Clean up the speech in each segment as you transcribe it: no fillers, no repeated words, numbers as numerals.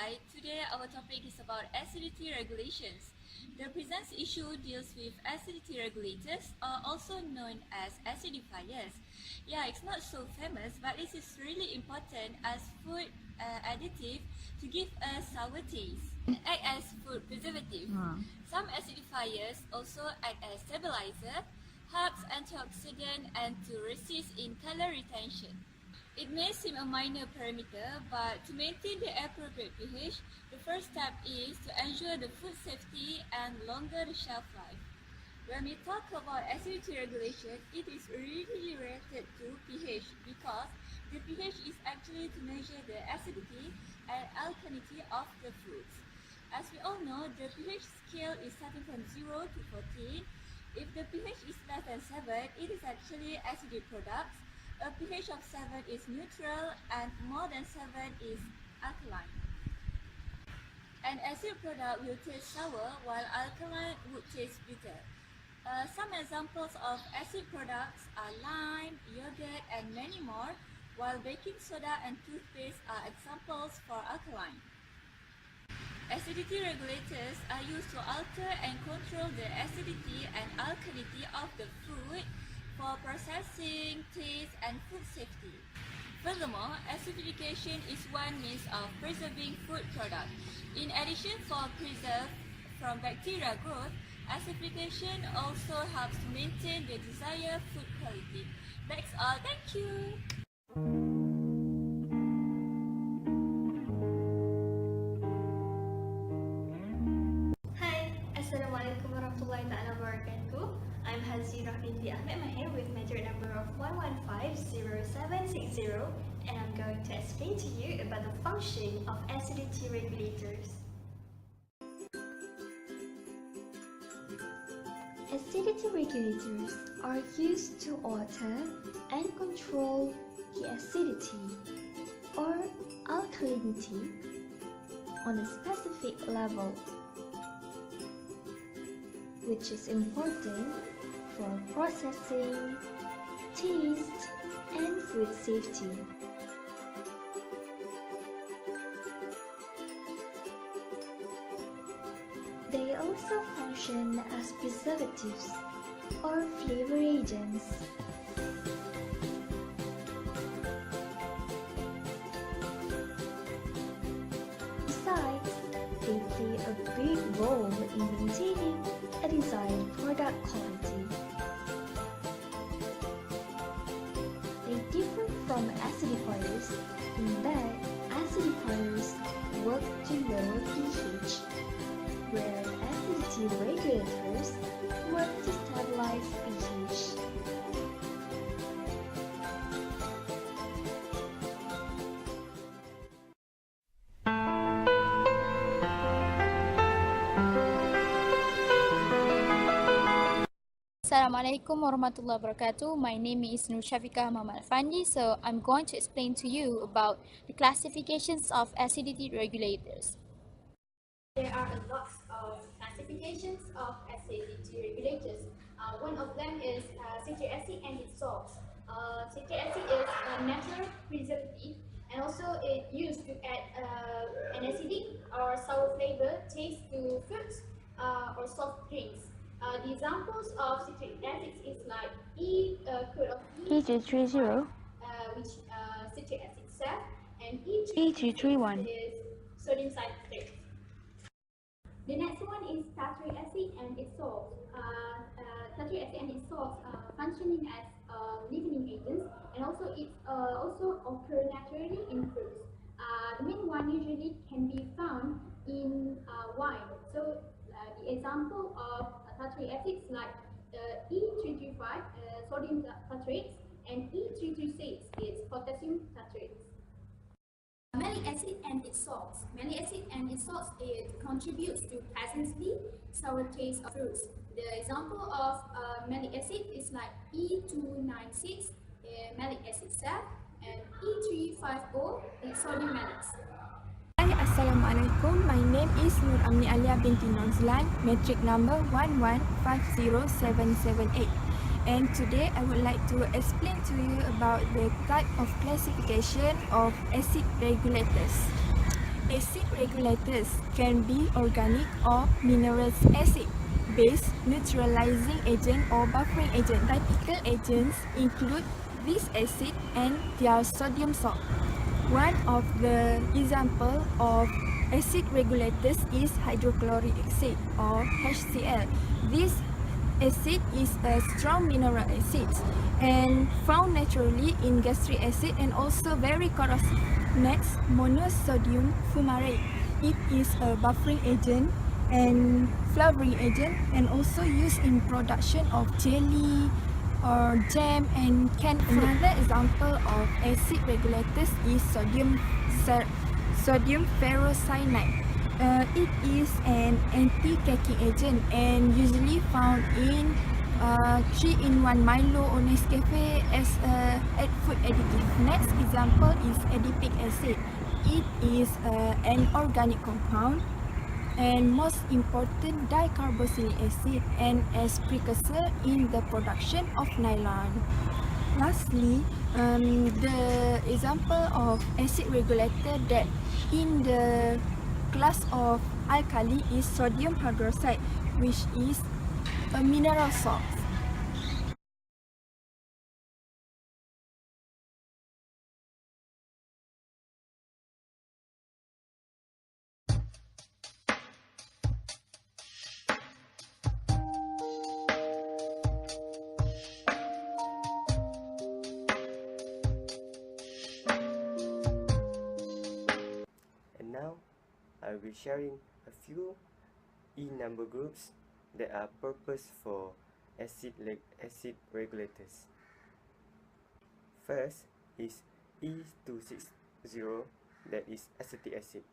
Hi, today our topic is about acidity regulations. The present issue deals with acidity regulators, also known as acidifiers. Yeah, it's not so famous, but this is really important as food additive to give a sour taste and act as food preservative. Some acidifiers also act as stabilizer, helps antioxidant and to resist in color retention. It may seem a minor parameter, but to maintain the appropriate pH, the first step is to ensure the food safety and longer the shelf life. When we talk about acidity regulation, it is really related to pH because the pH is actually to measure the acidity and alkalinity of the foods. As we all know, the pH scale is starting from 0 to 14. If the pH is less than 7, it is actually acidic products. A pH of 7 is neutral and more than 7 is alkaline. An acid product will taste sour while alkaline would taste bitter. Some examples of acid products are lime, yogurt and many more, while baking soda and toothpaste are examples for alkaline. Acidity regulators are used to alter and control the acidity and alkalinity of the food for processing, taste, and food safety. Furthermore, acidification is one means of preserving food products. In addition for preserve from bacteria growth, acidification also helps to maintain the desired food quality. That's all. Thank you. Hi, Assalamualaikum warahmatullahi wabarakatuh. I'm Hazirah binti Ahmed Mahir with major number of 1150760, and I'm going to explain to you about the function of acidity regulators. Acidity regulators are used to alter and control the acidity or alkalinity on a specific level, which is important for processing, taste, and food safety. They also function as preservatives or flavor agents. Besides, they play a big role in maintaining a desired product quality. They differ from acidifiers in that acidifiers work to lower pH, where acidity regulators work to stabilize pH. Assalamualaikum warahmatullahi wabarakatuh. My name is Nur Shafiqah Muhammad Afandi. So I'm going to explain to you about the classifications of acidity regulators. There are a lot of classifications of acidity regulators. One of them is citric acid and its salts. Citric acid is a natural preservative, and also it used to add an acidic or sour flavor taste to fruits or soft drinks. The examples of citric acids is like E330, which citric acid itself, and E331 is sodium citrate. The next one is tartaric acid and its salts. Tartaric acid and its salts functioning as leavening agents, and also it also occur naturally in fruits. The main one usually can be found in wine. So the example of tartaric acids like E335, sodium tartrates, and E336 is potassium tartrates. Malic acid and its salts. Malic acid and its salts, it contributes to pleasantly sour taste of fruits. The example of malic acid is like E296, malic acid itself, and E350 is sodium malics. Hi, Assalamualaikum. My name is Nur Amni Alia binti Nozlan, metric number 1150778. And today I would like to explain to you about the type of classification of acid regulators. Acid regulators can be organic or mineral acid, base, neutralizing agent or buffering agent. Typical agents include this acid and their sodium salt. One of the examples of acid regulators is hydrochloric acid or HCl. This acid is a strong mineral acid and found naturally in gastric acid and also very corrosive. Next, monosodium fumarate. It is a buffering agent and flavoring agent and also used in production of jelly or jam and canned fruit. Another example of acid regulators is sodium ferrocyanide. It is an anti-caking agent and usually found in 3-in-1 Milo or Nescafe as a food additive. Next example is adipic acid. It is an organic compound and most important dicarboxylic acid and as precursor in the production of nylon. Lastly, the example of acid regulator that in the class of alkali is sodium hydroxide, which is a mineral salt. And now, I will be sharing a few E-number groups that are purpose for acid regulators. First is E260, that is acetic acid.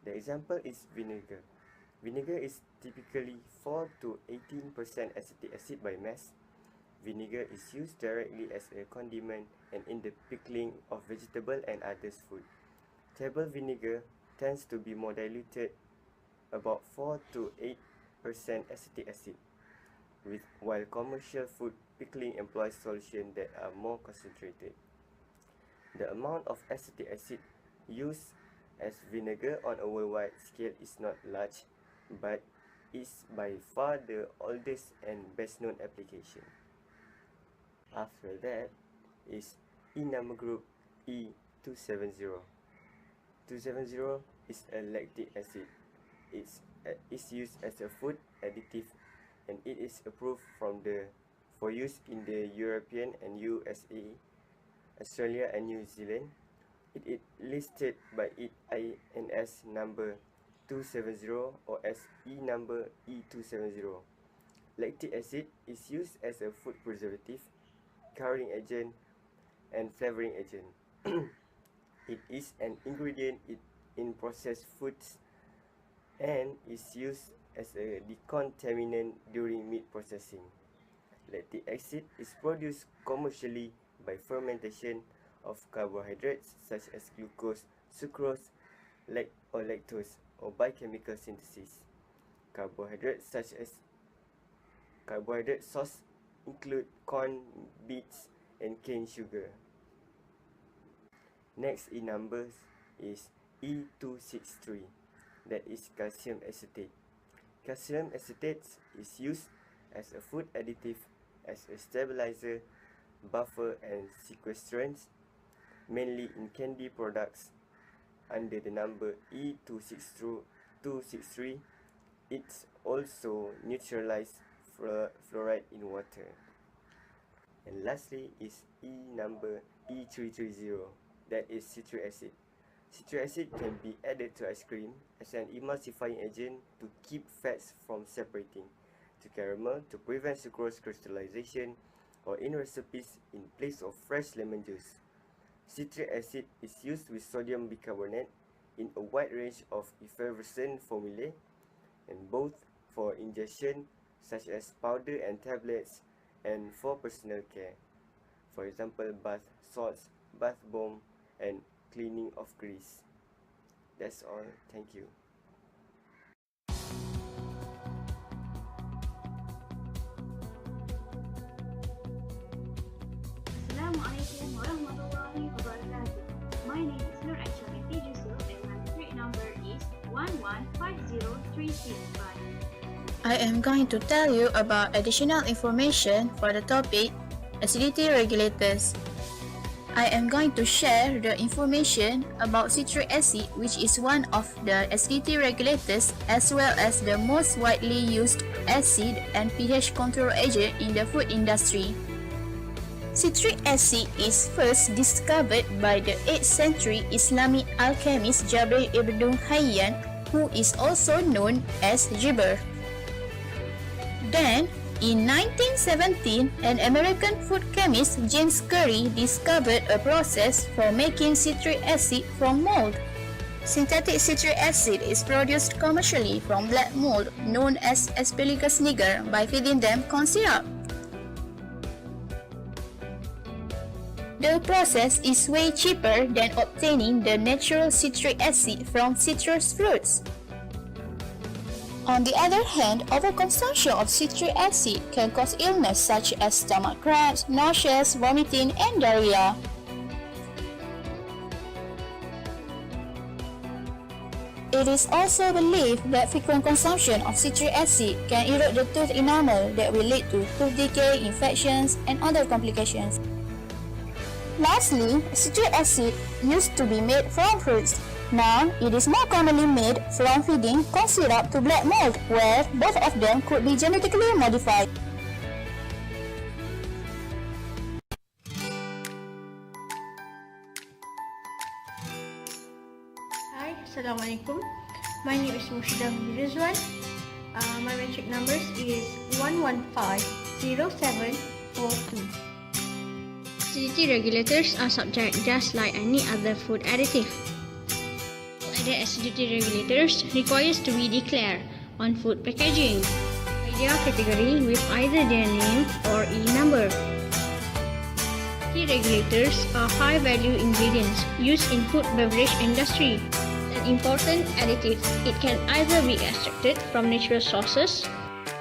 The example is vinegar. Vinegar is typically 4 to 18% acetic acid by mass. Vinegar is used directly as a condiment and in the pickling of vegetable and others food. Table vinegar tends to be more diluted, about 4 to 8% acetic acid, while commercial food pickling employs solutions that are more concentrated. The amount of acetic acid used as vinegar on a worldwide scale is not large, but is by far the oldest and best known application. After that is E-number group E270. 270 is a lactic acid. It's used as a food additive and it is approved for use in the European and USA, Australia and New Zealand. It is listed by its INS number 270 or as E-number E270. Lactic acid is used as a food preservative, coloring agent and flavoring agent. It is an ingredient in processed foods and is used as a decontaminant during meat processing. Lactic acid is produced commercially by fermentation of carbohydrates such as glucose, sucrose, or lactose, or by chemical synthesis. Carbohydrate sources include corn, beets, and cane sugar. Next in numbers is E263, that is calcium acetate. Calcium acetate is used as a food additive, as a stabilizer, buffer and sequestrant, mainly in candy products under the number E263. It's also neutralizes fluoride in water. And lastly is E-number E330, that is citric acid. Citric acid can be added to ice cream as an emulsifying agent to keep fats from separating, to caramel to prevent sucrose crystallization, or in recipes in place of fresh lemon juice. Citric acid is used with sodium bicarbonate in a wide range of effervescent formulae, and both for ingestion such as powder and tablets, and for personal care, for example bath salts, bath bomb, and cleaning of grease. That's all. Thank you. Assalamualaikum warahmatullahi wabarakatuh. My name is Nur Aisha binti Yusuf and my grade number I am going to tell you about additional information for the topic Acidity Regulators. I am going to share the information about citric acid, which is one of the acidity regulators as well as the most widely used acid and pH control agent in the food industry. Citric acid is first discovered by the 8th century Islamic alchemist Jabir ibn Hayyan, who is also known as Jibr. Then, in 1917, an American food chemist, James Curry, discovered a process for making citric acid from mold. Synthetic citric acid is produced commercially from black mold known as Asparagus niger by feeding them corn syrup. The process is way cheaper than obtaining the natural citric acid from citrus fruits. On the other hand, overconsumption of citric acid can cause illness such as stomach cramps, nausea, vomiting, and diarrhea. It is also believed that frequent consumption of citric acid can erode the tooth enamel that will lead to tooth decay, infections, and other complications. Lastly, citric acid used to be made from fruits. Now, it is more commonly made from feeding corn syrup to black mold, where both of them could be genetically modified. Hi, Assalamualaikum. My name is Mushidah Rizwan. My metric numbers is 1150742. Acidity regulators are subject just like any other food additive. Added acidity regulators requires to be declared on food packaging by their category with either their name or E number. Acidity regulators are high-value ingredients used in food beverage industry. An important additive, it can either be extracted from natural sources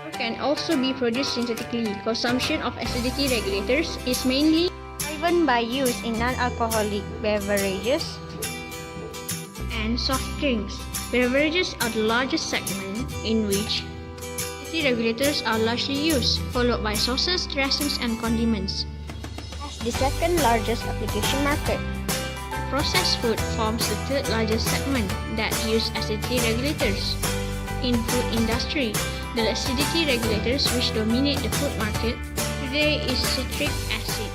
or can also be produced synthetically. Consumption of acidity regulators is mainly driven by use in non-alcoholic beverages and soft drinks. Beverages are the largest segment in which acidity regulators are largely used, followed by sauces, dressings, and condiments. As the second largest application market, processed food forms the third largest segment that use acidity regulators. In food industry, the acidity regulators which dominate the food market today is citric acid.